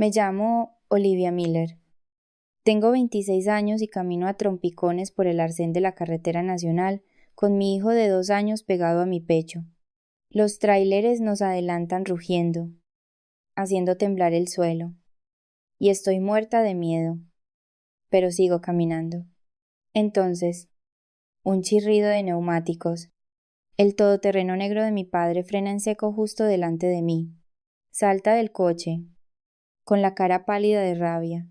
Me llamo Olivia Miller. Tengo 26 años y camino a trompicones por el arcén de la carretera nacional con mi hijo de 2 años pegado a mi pecho. Los tráileres nos adelantan rugiendo, haciendo temblar el suelo. Y estoy muerta de miedo, pero sigo caminando. Entonces, un chirrido de neumáticos. El todoterreno negro de mi padre frena en seco justo delante de mí. Salta del coche, con la cara pálida de rabia,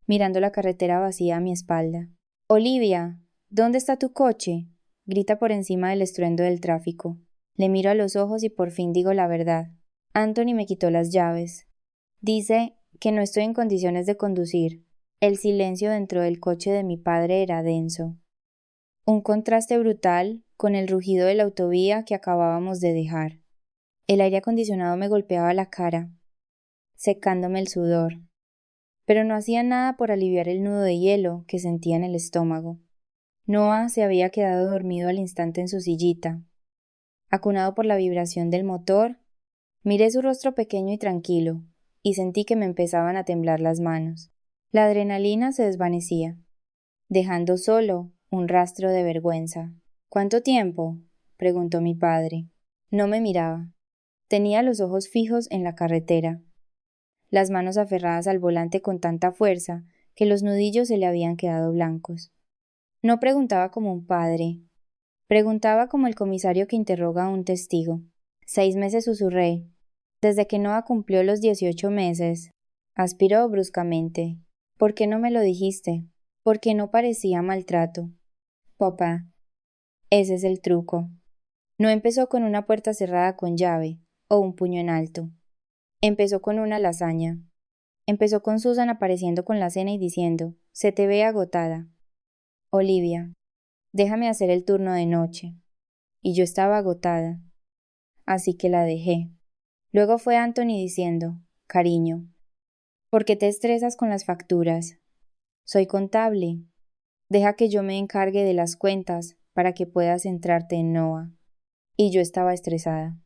mirando la carretera vacía a mi espalda. Olivia, ¿dónde está tu coche? Grita por encima del estruendo del tráfico. Le miro a los ojos y por fin digo la verdad. Anthony me quitó las llaves. Dice que no estoy en condiciones de conducir. El silencio dentro del coche de mi padre era denso. Un contraste brutal con el rugido de la autovía que acabábamos de dejar. El aire acondicionado me golpeaba la cara, secándome el sudor, pero no hacía nada por aliviar el nudo de hielo que sentía en el estómago. Noah se había quedado dormido al instante en su sillita. Acunado por la vibración del motor, miré su rostro pequeño y tranquilo, y sentí que me empezaban a temblar las manos. La adrenalina se desvanecía, dejando solo un rastro de vergüenza. ¿Cuánto tiempo? Preguntó mi padre. No me miraba. Tenía los ojos fijos en la carretera, las manos aferradas al volante con tanta fuerza que los nudillos se le habían quedado blancos. No preguntaba como un padre, preguntaba como el comisario que interroga a un testigo. 6 meses, susurré. Desde que Noah cumplió los 18 meses. Aspiró bruscamente. ¿Por qué no me lo dijiste? ¿Por qué no parecía maltrato? Papá, ese es el truco. No empezó con una puerta cerrada con llave o un puño en alto. Empezó con una lasaña. Empezó con Susan apareciendo con la cena y diciendo: «Se te ve agotada. Olivia, déjame hacer el turno de noche». Y yo estaba agotada. Así que la dejé. Luego fue Anthony diciendo: «Cariño, ¿por qué te estresas con las facturas? Soy contable. Deja que yo me encargue de las cuentas para que puedas centrarte en Noah». Y yo estaba estresada.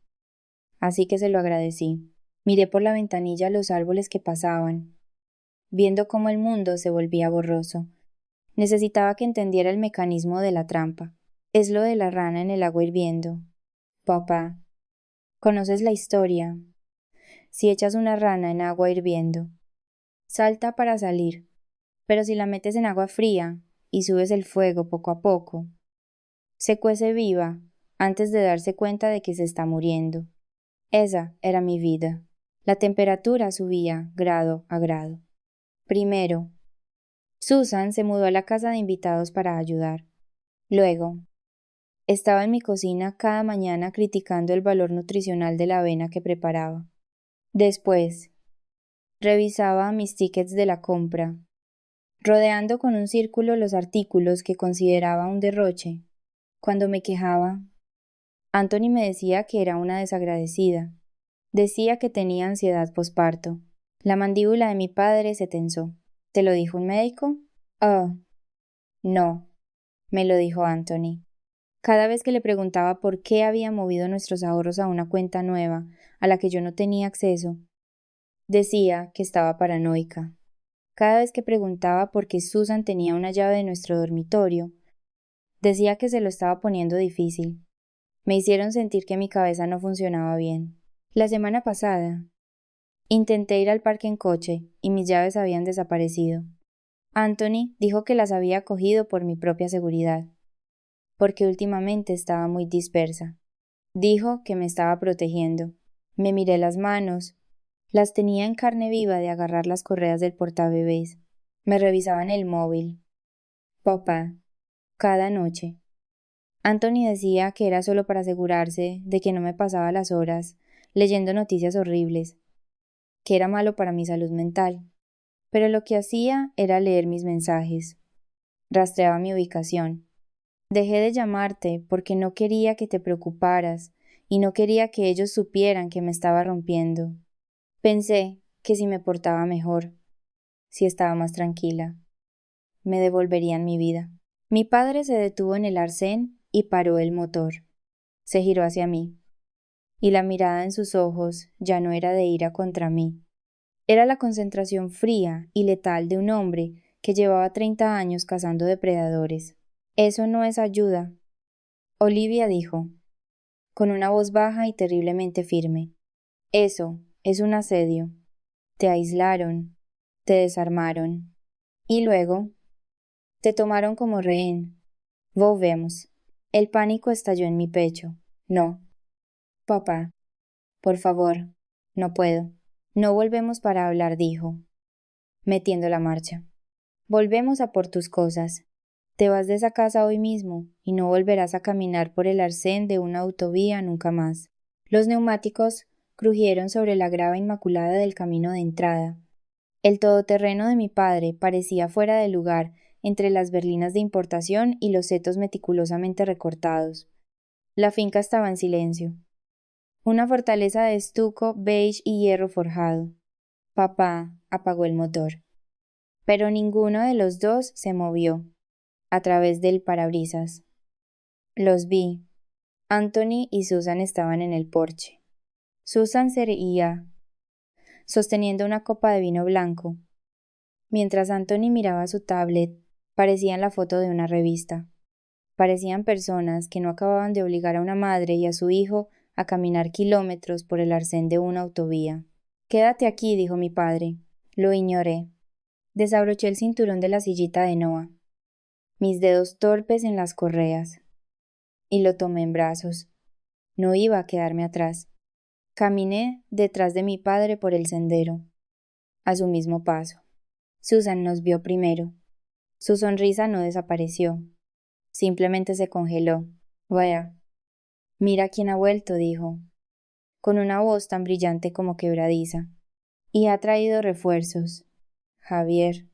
Así que se lo agradecí. Miré por la ventanilla los árboles que pasaban, viendo cómo el mundo se volvía borroso. Necesitaba que entendiera el mecanismo de la trampa. Es lo de la rana en el agua hirviendo. Papá, ¿conoces la historia? Si echas una rana en agua hirviendo, salta para salir, pero si la metes en agua fría y subes el fuego poco a poco, se cuece viva antes de darse cuenta de que se está muriendo. Esa era mi vida. La temperatura subía grado a grado. Primero, Susan se mudó a la casa de invitados para ayudar. Luego, estaba en mi cocina cada mañana criticando el valor nutricional de la avena que preparaba. Después, revisaba mis tickets de la compra, rodeando con un círculo los artículos que consideraba un derroche. Cuando me quejaba, Anthony me decía que era una desagradecida. Decía que tenía ansiedad posparto. La mandíbula de mi padre se tensó. ¿Te lo dijo un médico? Oh, no, me lo dijo Anthony. Cada vez que le preguntaba por qué había movido nuestros ahorros a una cuenta nueva, a la que yo no tenía acceso, decía que estaba paranoica. Cada vez que preguntaba por qué Susan tenía una llave de nuestro dormitorio, decía que se lo estaba poniendo difícil. Me hicieron sentir que mi cabeza no funcionaba bien. La semana pasada, intenté ir al parque en coche y mis llaves habían desaparecido. Anthony dijo que las había cogido por mi propia seguridad, porque últimamente estaba muy dispersa. Dijo que me estaba protegiendo. Me miré las manos. Las tenía en carne viva de agarrar las correas del portabebés. Me revisaban el móvil. Papá, cada noche. Anthony decía que era solo para asegurarse de que no me pasaba las horas leyendo noticias horribles, que era malo para mi salud mental. Pero lo que hacía era leer mis mensajes. Rastreaba mi ubicación. Dejé de llamarte porque no quería que te preocuparas y no quería que ellos supieran que me estaba rompiendo. Pensé que si me portaba mejor, si estaba más tranquila, me devolverían mi vida. Mi padre se detuvo en el arcén y paró el motor. Se giró hacia mí, y la mirada en sus ojos ya no era de ira contra mí, Era la concentración fría y letal de un hombre que llevaba 30 años cazando depredadores. Eso no es ayuda, Olivia dijo, con una voz baja y terriblemente firme. Eso es un asedio. Te aislaron, te desarmaron. Y luego, te tomaron como rehén. Volvemos. El pánico estalló en mi pecho. No. Papá, por favor, no puedo. No volvemos para hablar, dijo, metiendo la marcha. Volvemos a por tus cosas. Te vas de esa casa hoy mismo y no volverás a caminar por el arcén de una autovía nunca más. Los neumáticos crujieron sobre la grava inmaculada del camino de entrada. El todoterreno de mi padre parecía fuera de lugar entre las berlinas de importación y los setos meticulosamente recortados. La finca estaba en silencio. Una fortaleza de estuco, beige y hierro forjado. Papá apagó el motor. Pero ninguno de los dos se movió a través del parabrisas. Los vi. Anthony y Susan estaban en el porche. Susan se reía, sosteniendo una copa de vino blanco. Mientras Anthony miraba su tablet, parecían la foto de una revista. Parecían personas que no acababan de obligar a una madre y a su hijo a caminar kilómetros por el arcén de una autovía. Quédate aquí, dijo mi padre. Lo ignoré. Desabroché el cinturón de la sillita de Noah, mis dedos torpes en las correas, y lo tomé en brazos. No iba a quedarme atrás. Caminé detrás de mi padre por el sendero, a su mismo paso. Susan nos vio primero. Su sonrisa no desapareció. Simplemente se congeló. Vaya. Mira quién ha vuelto, dijo, con una voz tan brillante como quebradiza. Y ha traído refuerzos. Javier.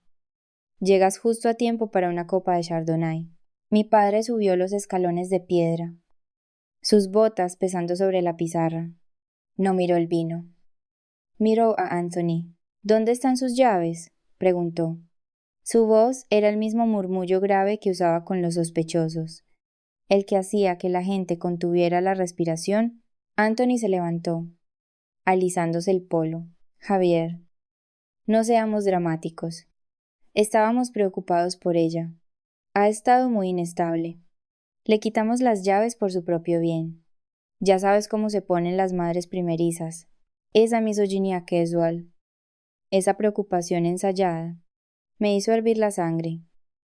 Llegas justo a tiempo para una copa de Chardonnay. Mi padre subió los escalones de piedra, sus botas pesando sobre la pizarra. No miró el vino. Miró a Anthony. ¿Dónde están sus llaves?, preguntó. Su voz era el mismo murmullo grave que usaba con los sospechosos, el que hacía que la gente contuviera la respiración. Anthony se levantó, alisándose el polo. Javier, no seamos dramáticos. Estábamos preocupados por ella. Ha estado muy inestable. Le quitamos las llaves por su propio bien. Ya sabes cómo se ponen las madres primerizas. Esa misoginia casual, esa preocupación ensayada, me hizo hervir la sangre.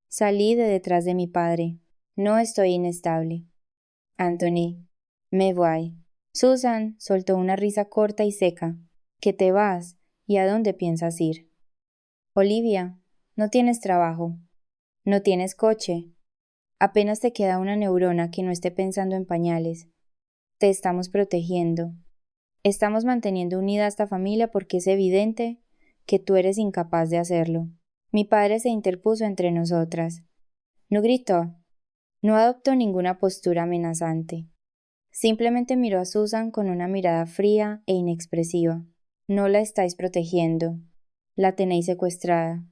Salí de detrás de mi padre. No estoy inestable. Anthony, me voy. Susan soltó una risa corta y seca. ¿Qué te vas? ¿Y a dónde piensas ir? Olivia, no tienes trabajo. No tienes coche. Apenas te queda una neurona que no esté pensando en pañales. Te estamos protegiendo. Estamos manteniendo unida a esta familia porque es evidente que tú eres incapaz de hacerlo. Mi padre se interpuso entre nosotras. No gritó. No adoptó ninguna postura amenazante. Simplemente miró a Susan con una mirada fría e inexpresiva. No la estáis protegiendo. La tenéis secuestrada.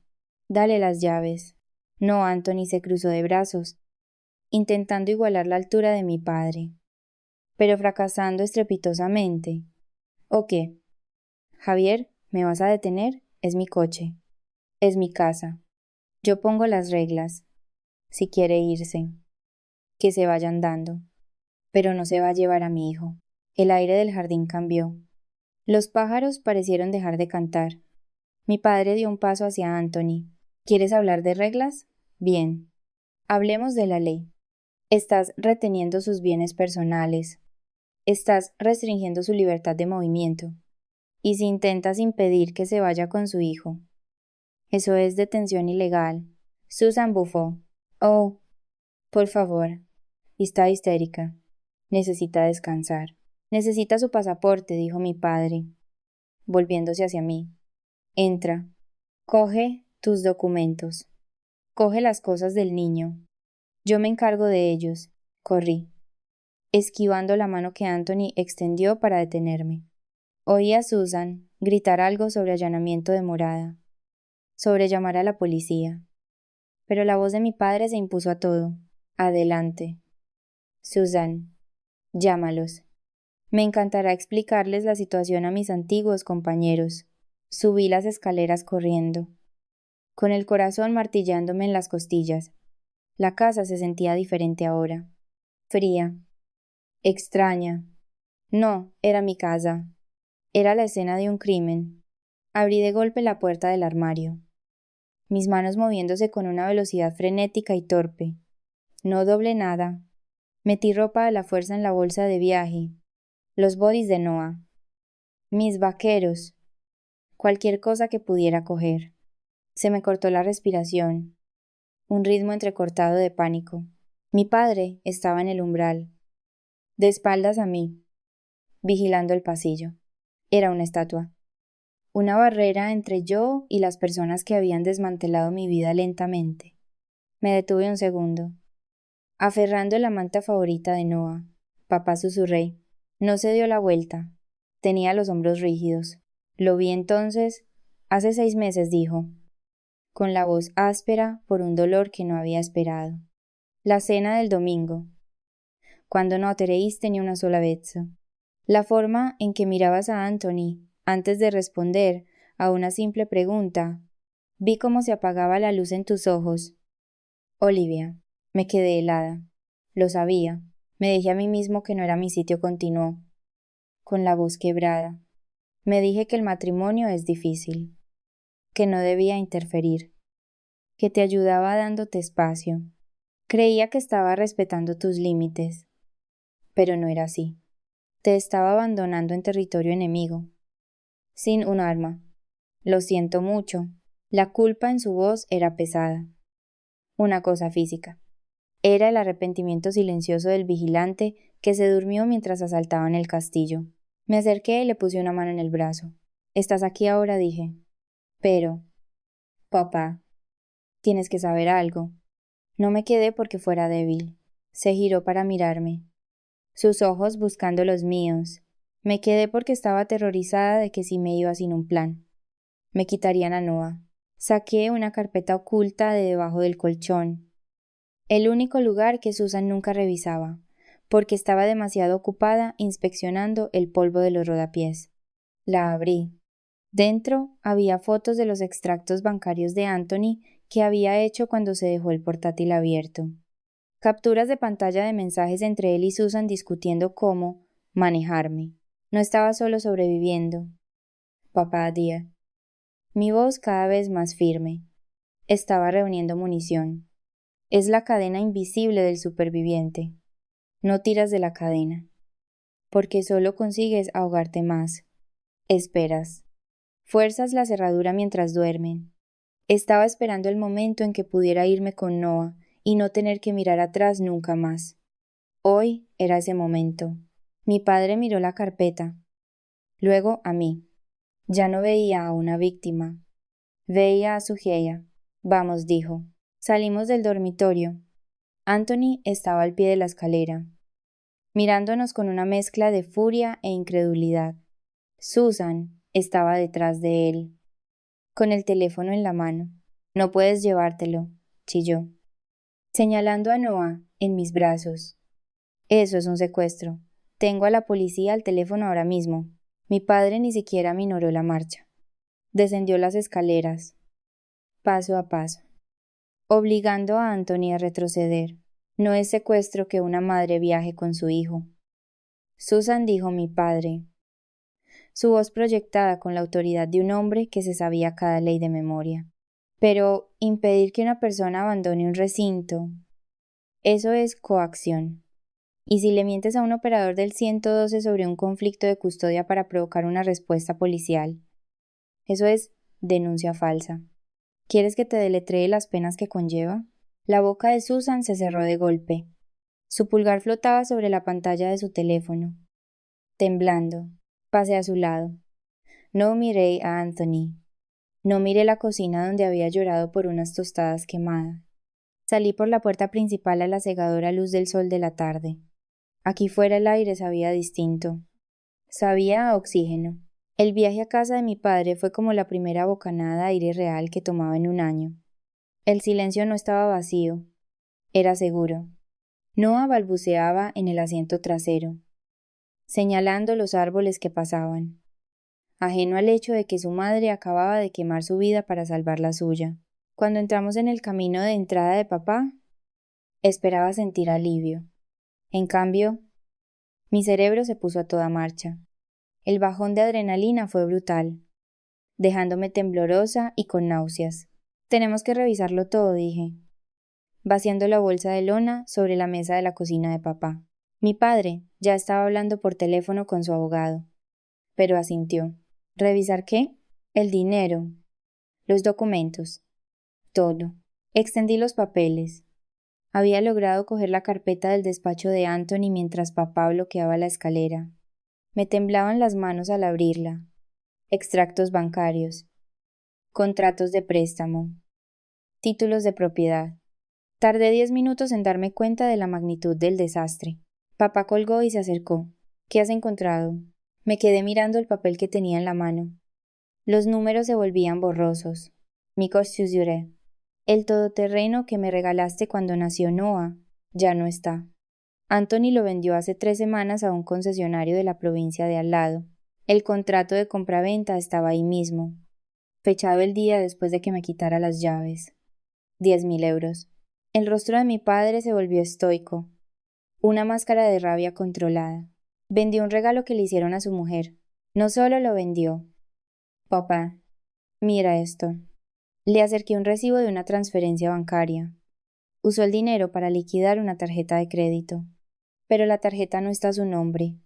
Dale las llaves. No, Anthony se cruzó de brazos, intentando igualar la altura de mi padre, pero fracasando estrepitosamente. ¿O qué? Javier, ¿me vas a detener? Es mi coche. Es mi casa. Yo pongo las reglas. Si quiere irse, que se vaya andando. Pero no se va a llevar a mi hijo. El aire del jardín cambió. Los pájaros parecieron dejar de cantar. Mi padre dio un paso hacia Anthony. ¿Quieres hablar de reglas? Bien. Hablemos de la ley. Estás reteniendo sus bienes personales. Estás restringiendo su libertad de movimiento. Y si intentas impedir que se vaya con su hijo, eso es detención ilegal. Susan bufó. Oh, por favor. Está histérica. Necesita descansar. Necesita su pasaporte, dijo mi padre, volviéndose hacia mí. Entra. Coge tus documentos. Coge las cosas del niño. Yo me encargo de ellos. Corrí, esquivando la mano que Anthony extendió para detenerme. Oí a Susan gritar algo sobre allanamiento de morada, sobre llamar a la policía. Pero la voz de mi padre se impuso a todo. Adelante. Susan, llámalos. Me encantará explicarles la situación a mis antiguos compañeros. Subí las escaleras corriendo, con el corazón martillándome en las costillas. La casa se sentía diferente ahora. Fría. Extraña. No, era mi casa. Era la escena de un crimen. Abrí de golpe la puerta del armario, mis manos moviéndose con una velocidad frenética y torpe. No doblé nada. Metí ropa a la fuerza en la bolsa de viaje. Los bodys de Noah. Mis vaqueros. Cualquier cosa que pudiera coger. Se me cortó la respiración. Un ritmo entrecortado de pánico. Mi padre estaba en el umbral, de espaldas a mí, vigilando el pasillo. Era una estatua. Una barrera entre yo y las personas que habían desmantelado mi vida lentamente. Me detuve un segundo, aferrando la manta favorita de Noah. Papá, susurré. No se dio la vuelta. Tenía los hombros rígidos. Lo vi entonces. Hace 6 meses, dijo, con la voz áspera por un dolor que no había esperado. La cena del domingo. Cuando no te reíste ni una sola vez. La forma en que mirabas a Anthony antes de responder a una simple pregunta. Vi cómo se apagaba la luz en tus ojos. Olivia. Me quedé helada. Lo sabía. Me dije a mí mismo que no era mi sitio. Continuó, con la voz quebrada. Me dije que el matrimonio es difícil, que no debía interferir, que te ayudaba dándote espacio. Creía que estaba respetando tus límites, pero no era así. Te estaba abandonando en territorio enemigo, sin un arma. Lo siento mucho. La culpa en su voz era pesada. Una cosa física. Era el arrepentimiento silencioso del vigilante que se durmió mientras asaltaban el castillo. Me acerqué y le puse una mano en el brazo. «Estás aquí ahora», dije. «Pero, papá, tienes que saber algo». No me quedé porque fuera débil. Se giró para mirarme, sus ojos buscando los míos. Me quedé porque estaba aterrorizada de que si me iba sin un plan, me quitarían a Noah. Saqué una carpeta oculta de debajo del colchón, el único lugar que Susan nunca revisaba, porque estaba demasiado ocupada inspeccionando el polvo de los rodapiés. La abrí. Dentro había fotos de los extractos bancarios de Anthony que había hecho cuando se dejó el portátil abierto. Capturas de pantalla de mensajes entre él y Susan discutiendo cómo manejarme. No estaba solo sobreviviendo. Papá, dear. Mi voz cada vez más firme. Estaba reuniendo munición. Es la cadena invisible del superviviente. No tiras de la cadena, porque solo consigues ahogarte más. Esperas. Fuerzas la cerradura mientras duermen. Estaba esperando el momento en que pudiera irme con Noah y no tener que mirar atrás nunca más. Hoy era ese momento. Mi padre miró la carpeta, luego a mí. Ya no veía a una víctima. Veía a Sugeya. Vamos, dijo. Salimos del dormitorio. Anthony estaba al pie de la escalera, mirándonos con una mezcla de furia e incredulidad. Susan estaba detrás de él, con el teléfono en la mano. No puedes llevártelo, chilló, señalando a Noah en mis brazos. Eso es un secuestro. Tengo a la policía al teléfono ahora mismo. Mi padre ni siquiera minoró la marcha. Descendió las escaleras, paso a paso, obligando a Anthony a retroceder. No es secuestro que una madre viaje con su hijo. Susan, dijo mi padre, su voz proyectada con la autoridad de un hombre que se sabía cada ley de memoria. Pero impedir que una persona abandone un recinto, eso es coacción. Y si le mientes a un operador del 112 sobre un conflicto de custodia para provocar una respuesta policial, eso es denuncia falsa. ¿Quieres que te deletree las penas que conlleva? La boca de Susan se cerró de golpe. Su pulgar flotaba sobre la pantalla de su teléfono. Temblando, pasé a su lado. No miré a Anthony. No miré la cocina donde había llorado por unas tostadas quemadas. Salí por la puerta principal a la cegadora luz del sol de la tarde. Aquí fuera el aire sabía distinto. Sabía a oxígeno. El viaje a casa de mi padre fue como la primera bocanada de aire real que tomaba en un año. El silencio no estaba vacío. Era seguro. Noah balbuceaba en el asiento trasero, señalando los árboles que pasaban. ajeno al hecho de que su madre acababa de quemar su vida para salvar la suya. Cuando entramos en el camino de entrada de papá, esperaba sentir alivio. En cambio, mi cerebro se puso a toda marcha. El bajón de adrenalina fue brutal, dejándome temblorosa y con náuseas. Tenemos que revisarlo todo, dije, vaciando la bolsa de lona sobre la mesa de la cocina de papá. Mi padre ya estaba hablando por teléfono con su abogado, pero asintió. ¿Revisar qué? El dinero, los documentos, todo. Extendí los papeles. Había logrado coger la carpeta del despacho de Anthony mientras papá bloqueaba la escalera. Me temblaban las manos al abrirla. Extractos bancarios, contratos de préstamo, títulos de propiedad. Tardé 10 minutos en darme cuenta de la magnitud del desastre. Papá colgó y se acercó. ¿Qué has encontrado? Me quedé mirando el papel que tenía en la mano. Los números se volvían borrosos. Mi cosciusure. El todoterreno que me regalaste cuando nació Noah ya no está. Anthony lo vendió hace 3 semanas a un concesionario de la provincia de al lado. El contrato de compraventa estaba ahí mismo, fechado el día después de que me quitara las llaves. 10.000 euros. El rostro de mi padre se volvió estoico, una máscara de rabia controlada. Vendió un regalo que le hicieron a su mujer. No solo lo vendió. Papá, mira esto. Le acerqué un recibo de una transferencia bancaria. Usó el dinero para liquidar una tarjeta de crédito. Pero la tarjeta no está a su nombre.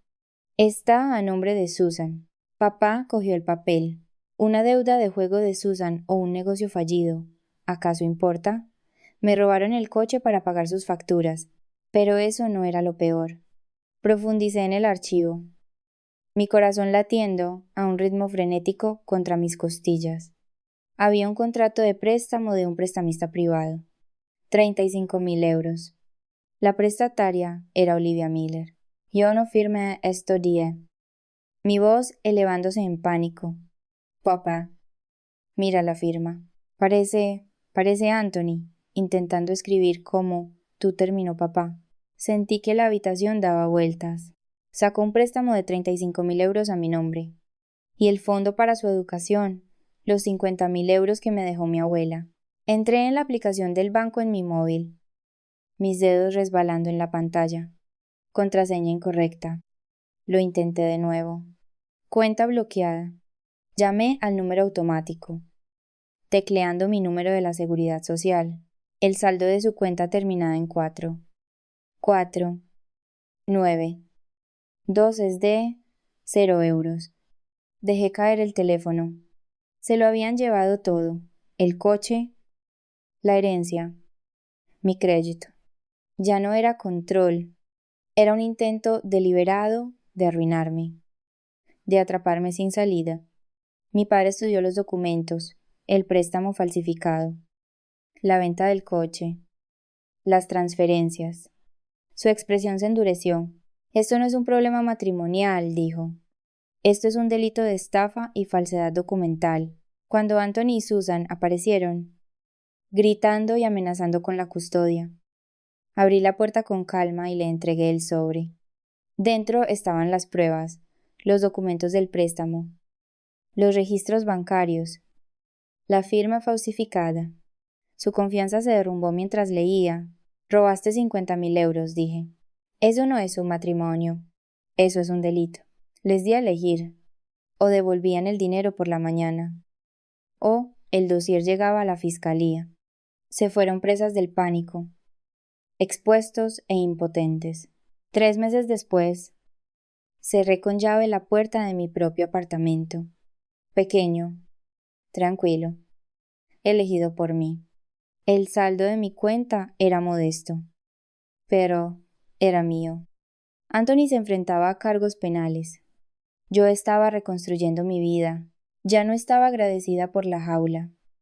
Está a nombre de Susan. Papá cogió el papel. ¿Una deuda de juego de Susan o un negocio fallido? ¿Acaso importa? Me robaron el coche para pagar sus facturas, pero eso no era lo peor. Profundicé en el archivo, mi corazón latiendo a un ritmo frenético contra mis costillas. Había un contrato de préstamo de un prestamista privado. 35.000 euros. La prestataria era Olivia Miller. Yo no firmé esto día. Mi voz elevándose en pánico. Papá, mira la firma. Parece Anthony, intentando escribir como tú terminó papá. Sentí que la habitación daba vueltas. Sacó un préstamo de 35.000 euros a mi nombre. Y el fondo para su educación, los 50.000 euros que me dejó mi abuela. Entré en la aplicación del banco en mi móvil, mis dedos resbalando en la pantalla. Contraseña incorrecta. Lo intenté de nuevo. Cuenta bloqueada. Llamé al número automático, tecleando mi número de la seguridad social. El saldo de su cuenta terminaba en 4. 4. 9. 2 es de 0 euros. Dejé caer el teléfono. Se lo habían llevado todo. El coche, la herencia, mi crédito. Ya no era control. Era un intento deliberado de arruinarme, de atraparme sin salida. Mi padre estudió los documentos, el préstamo falsificado, la venta del coche, las transferencias. Su expresión se endureció. Esto no es un problema matrimonial, dijo. Esto es un delito de estafa y falsedad documental. Cuando Anthony y Susan aparecieron, gritando y amenazando con la custodia, abrí la puerta con calma y le entregué el sobre. Dentro estaban las pruebas, los documentos del préstamo, los registros bancarios, la firma falsificada. Su confianza se derrumbó mientras leía. Robaste 50.000 euros, dije. Eso no es un matrimonio. Eso es un delito. Les di a elegir. O devolvían el dinero por la mañana. O el dossier llegaba a la fiscalía. Se fueron presas del pánico, expuestos e impotentes. 3 meses después, cerré con llave la puerta de mi propio apartamento. Pequeño, tranquilo, elegido por mí. El saldo de mi cuenta era modesto, pero era mío. Anthony se enfrentaba a cargos penales. Yo estaba reconstruyendo mi vida. Ya no estaba agradecida por la jaula.